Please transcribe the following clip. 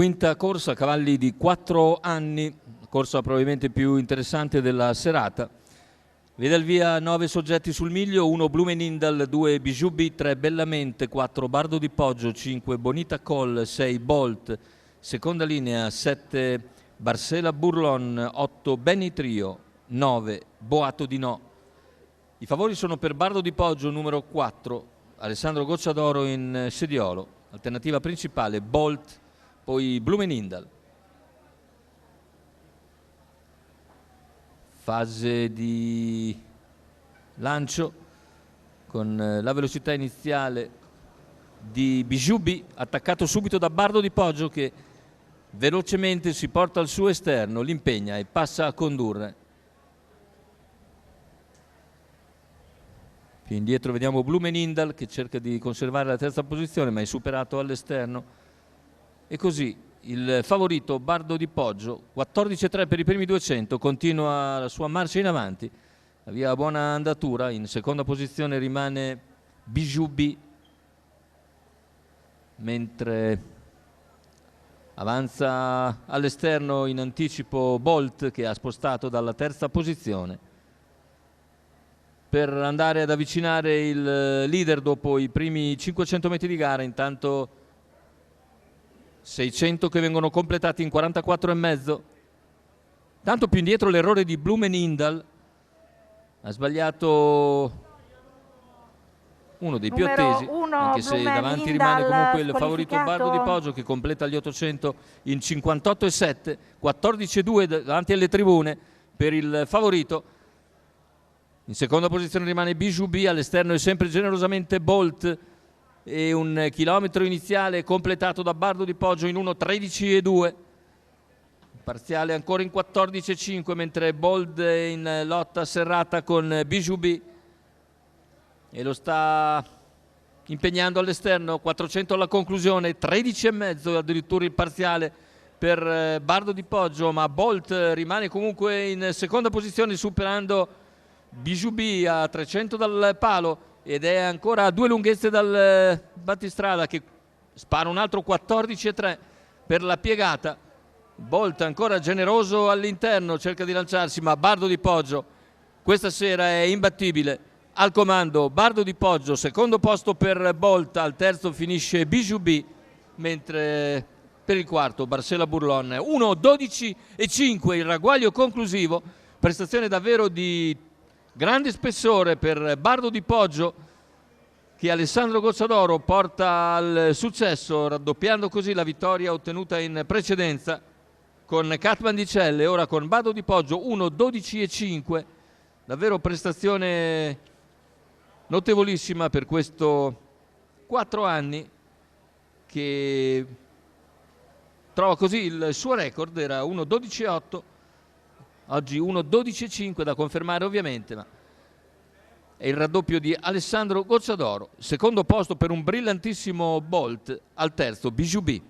Quinta corsa, cavalli di 4 anni, corsa probabilmente più interessante della serata. Vede al via 9 soggetti sul miglio, 1 Blumenindal, 2 Bijou B, 3 Bellamente, 4 Bardo di Poggio, 5 Bonita Call, 6 Bolt, seconda linea 7 Barcela Burlon, 8 Benny Trio, 9 Boato di No. I favori sono per Bardo di Poggio numero 4, Alessandro Gocciadoro in sediolo, alternativa principale Bolt, poi Blumenindal. Fase di lancio con la velocità iniziale di Bijou B, attaccato subito da Bardo di Poggio che velocemente si porta al suo esterno, l'impegna e passa a condurre. Più indietro vediamo Blumenindal che cerca di conservare la terza posizione ma è superato all'esterno. E così il favorito Bardo di Poggio, 14,3 per i primi 200, continua la sua marcia in avanti, avvia buona andatura. In seconda posizione rimane Bijou B, mentre avanza all'esterno in anticipo Bolt che ha spostato dalla terza posizione per andare ad avvicinare il leader dopo i primi 500 metri di gara. Intanto 600 che vengono completati in 44,5. Tanto più indietro l'errore di Blumenindal, ha sbagliato uno dei più attesi, anche se davanti rimane comunque il favorito Bardo di Poggio che completa gli 800 in 58,7, 14,2 davanti alle tribune per il favorito. In seconda posizione rimane Bijou B, all'esterno è sempre generosamente Bolt e un chilometro iniziale completato da Bardo di Poggio in 1:13,2, parziale ancora in 14,5, mentre Bolt è in lotta serrata con Bijou B e lo sta impegnando all'esterno. 400 alla conclusione, 13,5 addirittura il parziale per Bardo di Poggio, ma Bolt rimane comunque in seconda posizione superando Bijou B a 300 dal palo ed è ancora a 2 lunghezze dal battistrada che spara un altro 14,3 per la piegata. Bolt ancora generoso all'interno, cerca di lanciarsi, ma Bardo di Poggio questa sera è imbattibile. Al comando Bardo di Poggio, secondo posto per Bolt, al terzo finisce Bijou B, mentre per il quarto Barcela Burlon. 1:12,5 il ragguaglio conclusivo, prestazione davvero di grande spessore per Bardo di Poggio che Alessandro Gocciadoro porta al successo, raddoppiando così la vittoria ottenuta in precedenza con Catman di Celle. Ora con Bardo di Poggio 1:12,5, davvero prestazione notevolissima per questo 4 anni che trova così il suo record, era 1:12,8. Oggi 1:12,5 da confermare ovviamente, ma è il raddoppio di Alessandro Gocciadoro. Secondo posto per un brillantissimo Bolt, al terzo Bijou B.